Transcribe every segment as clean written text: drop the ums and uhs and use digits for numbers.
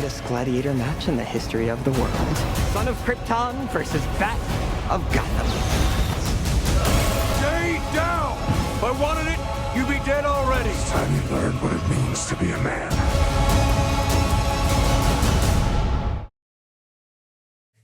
greatest gladiator match in the history of the world. Son of Krypton versus Bat of Gotham. Stay down! If I wanted it, you'd be dead already. It's time you learn what it means to be a man.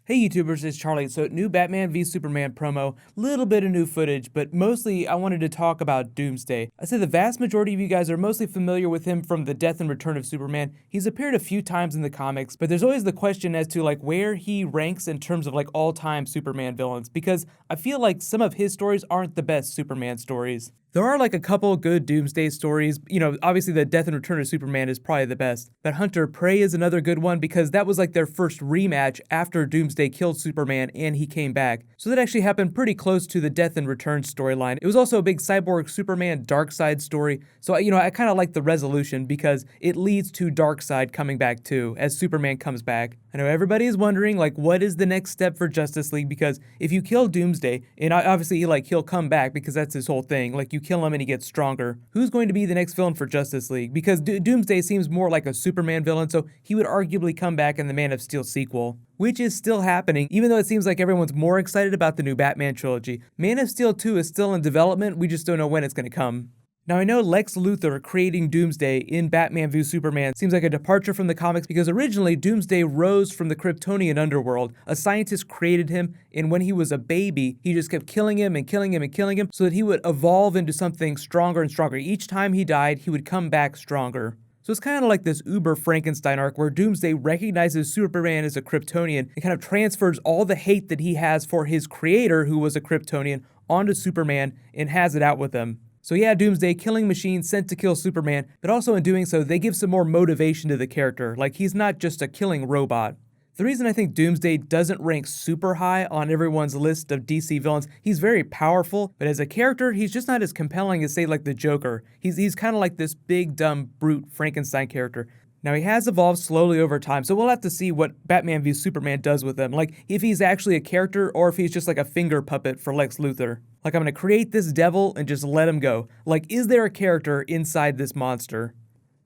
Hey YouTubers, it's Charlie. So new Batman v Superman promo, little bit of new footage, but mostly I wanted to talk about Doomsday. I say the vast majority of you guys are mostly familiar with him from the Death and Return of Superman. He's appeared a few times in the comics, but there's always the question as to like where he ranks in terms of like all-time Superman villains, because I feel like some of his stories aren't the best Superman stories. There are like a couple good Doomsday stories. You know, obviously the Death and Return of Superman is probably the best, but Hunter Prey is another good one because that was like their first rematch after Doomsday killed Superman and he came back. So that actually happened pretty close to the Death and Return storyline. It was also a big Cyborg Superman Darkseid story. So, you know, I kind of like the resolution because it leads to Darkseid coming back too, as Superman comes back. I know everybody is wondering, like, what is the next step for Justice League? Because if you kill Doomsday, and obviously he'll come back because that's his whole thing. Like, you kill him and he gets stronger. Who's going to be the next villain for Justice League? Because Doomsday seems more like a Superman villain, so he would arguably come back in the Man of Steel sequel, which is still happening, even though it seems like everyone's more excited about the new Batman trilogy. Man of Steel 2 is still in development, we just don't know when it's going to come. Now, I know Lex Luthor creating Doomsday in Batman v Superman seems like a departure from the comics because originally Doomsday rose from the Kryptonian underworld. A scientist created him, and when he was a baby, he just kept killing him and killing him and killing him so that he would evolve into something stronger and stronger. Each time he died, he would come back stronger. So it's kind of like this Uber Frankenstein arc where Doomsday recognizes Superman as a Kryptonian and kind of transfers all the hate that he has for his creator, who was a Kryptonian, onto Superman and has it out with him. So yeah, Doomsday, killing machines sent to kill Superman, but also in doing so, they give some more motivation to the character, like he's not just a killing robot. The reason I think Doomsday doesn't rank super high on everyone's list of DC villains, he's very powerful, but as a character, he's just not as compelling as, say, like the Joker. He's kind of like this big, dumb, brute Frankenstein character. Now, he has evolved slowly over time, so we'll have to see what Batman v Superman does with him, like if he's actually a character or if he's just like a finger puppet for Lex Luthor. Like, I'm gonna create this devil and just let him go. Like, is there a character inside this monster?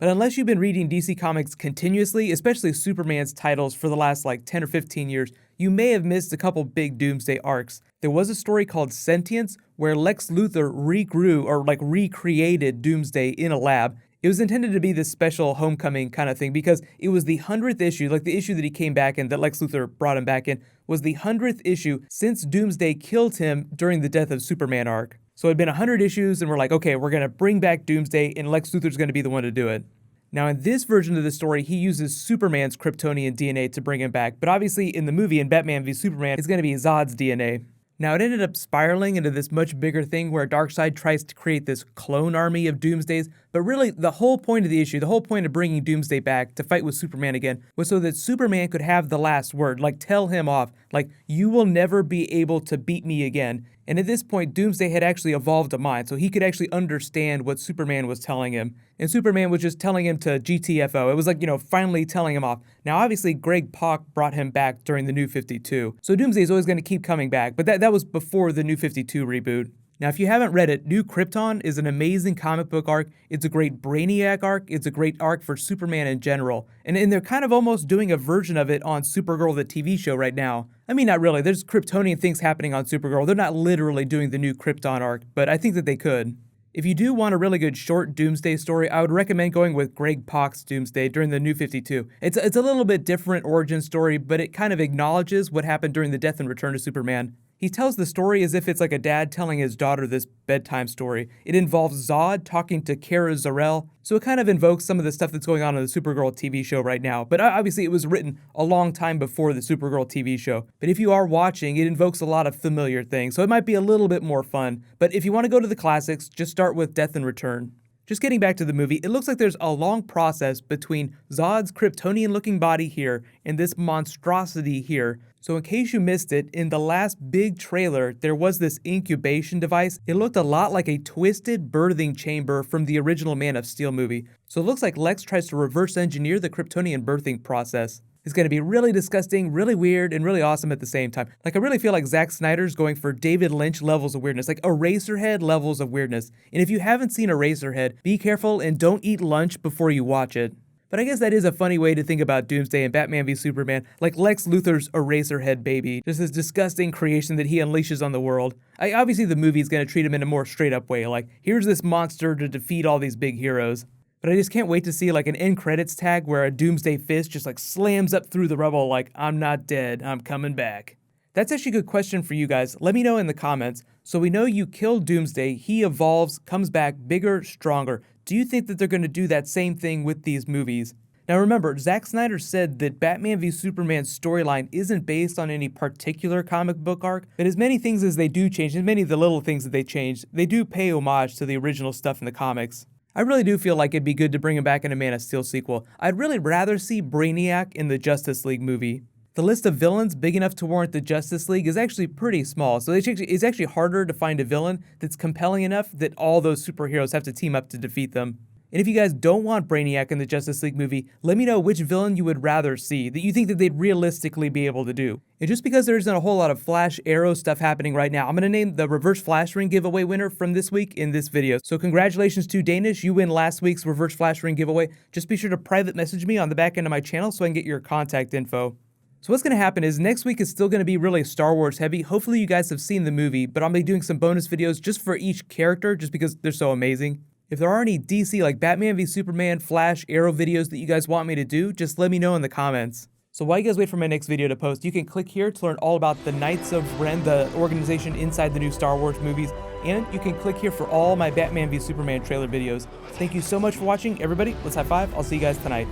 But unless you've been reading DC Comics continuously, especially Superman's titles for the last like 10 or 15 years, you may have missed a couple big Doomsday arcs. There was a story called Sentience where Lex Luthor regrew or like recreated Doomsday in a lab. It was intended to be this special homecoming kind of thing because it was the 100th issue, like the issue that he came back in, that Lex Luthor brought him back in, was the 100th issue since Doomsday killed him during the Death of Superman arc. So it had been 100 issues and we're like, okay, we're going to bring back Doomsday and Lex Luthor's going to be the one to do it. Now in this version of the story, he uses Superman's Kryptonian DNA to bring him back, but obviously in the movie in Batman v Superman, it's going to be Zod's DNA. Now, it ended up spiraling into this much bigger thing where Darkseid tries to create this clone army of Doomsdays, but really the whole point of the issue, the whole point of bringing Doomsday back to fight with Superman again, was so that Superman could have the last word, like tell him off, like, you will never be able to beat me again. And at this point, Doomsday had actually evolved a mind, so he could actually understand what Superman was telling him. And Superman was just telling him to GTFO. It was like, you know, finally telling him off. Now, obviously, Greg Pak brought him back during the New 52. So Doomsday is always going to keep coming back, but that was before the New 52 reboot. Now, if you haven't read it, New Krypton is an amazing comic book arc. It's a great Brainiac arc. It's a great arc for Superman in general. And they're kind of almost doing a version of it on Supergirl, the TV show right now. I mean, not really. There's Kryptonian things happening on Supergirl. They're not literally doing the New Krypton arc, but I think that they could. If you do want a really good short Doomsday story, I would recommend going with Greg Pak's Doomsday during the New 52. It's a little bit different origin story, but it kind of acknowledges what happened during the Death and Return of Superman. He tells the story as if it's like a dad telling his daughter this bedtime story. It involves Zod talking to Kara Zor-El, so it kind of invokes some of the stuff that's going on in the Supergirl TV show right now. But obviously it was written a long time before the Supergirl TV show. But if you are watching, it invokes a lot of familiar things, so it might be a little bit more fun. But if you want to go to the classics, just start with Death and Return. Just getting back to the movie, it looks like there's a long process between Zod's Kryptonian-looking body here and this monstrosity here. So in case you missed it, in the last big trailer, there was this incubation device. It looked a lot like a twisted birthing chamber from the original Man of Steel movie. So it looks like Lex tries to reverse engineer the Kryptonian birthing process. It's going to be really disgusting, really weird, and really awesome at the same time. Like, I really feel like Zack Snyder's going for David Lynch levels of weirdness, like Eraserhead levels of weirdness. And if you haven't seen Eraserhead, be careful and don't eat lunch before you watch it. But I guess that is a funny way to think about Doomsday and Batman v Superman, like Lex Luthor's Eraserhead baby, just this disgusting creation that he unleashes on the world. Obviously the movie's gonna treat him in a more straight up way, like here's this monster to defeat all these big heroes. But I just can't wait to see like an end credits tag where a Doomsday fist just like slams up through the rubble like, I'm not dead, I'm coming back. That's actually a good question for you guys. Let me know in the comments. So we know you killed Doomsday, he evolves, comes back bigger, stronger. Do you think that they're going to do that same thing with these movies? Now remember, Zack Snyder said that Batman v Superman's storyline isn't based on any particular comic book arc, but as many things as they do change, as many of the little things that they changed, they do pay homage to the original stuff in the comics. I really do feel like it'd be good to bring him back in a Man of Steel sequel. I'd really rather see Brainiac in the Justice League movie. The list of villains big enough to warrant the Justice League is actually pretty small, so it's actually harder to find a villain that's compelling enough that all those superheroes have to team up to defeat them. And if you guys don't want Brainiac in the Justice League movie, let me know which villain you would rather see, that you think that they'd realistically be able to do. And just because there isn't a whole lot of Flash Arrow stuff happening right now, I'm going to name the Reverse Flash Ring giveaway winner from this week in this video. So congratulations to Danish, you win last week's Reverse Flash Ring giveaway. Just be sure to private message me on the back end of my channel so I can get your contact info. So what's going to happen is next week is still going to be really Star Wars heavy. Hopefully you guys have seen the movie, but I'll be doing some bonus videos just for each character just because they're so amazing. If there are any DC like Batman v Superman, Flash, Arrow videos that you guys want me to do, just let me know in the comments. So while you guys wait for my next video to post, you can click here to learn all about the Knights of Ren, the organization inside the new Star Wars movies, and you can click here for all my Batman v Superman trailer videos. Thank you so much for watching, everybody. Let's high five. I'll see you guys tonight.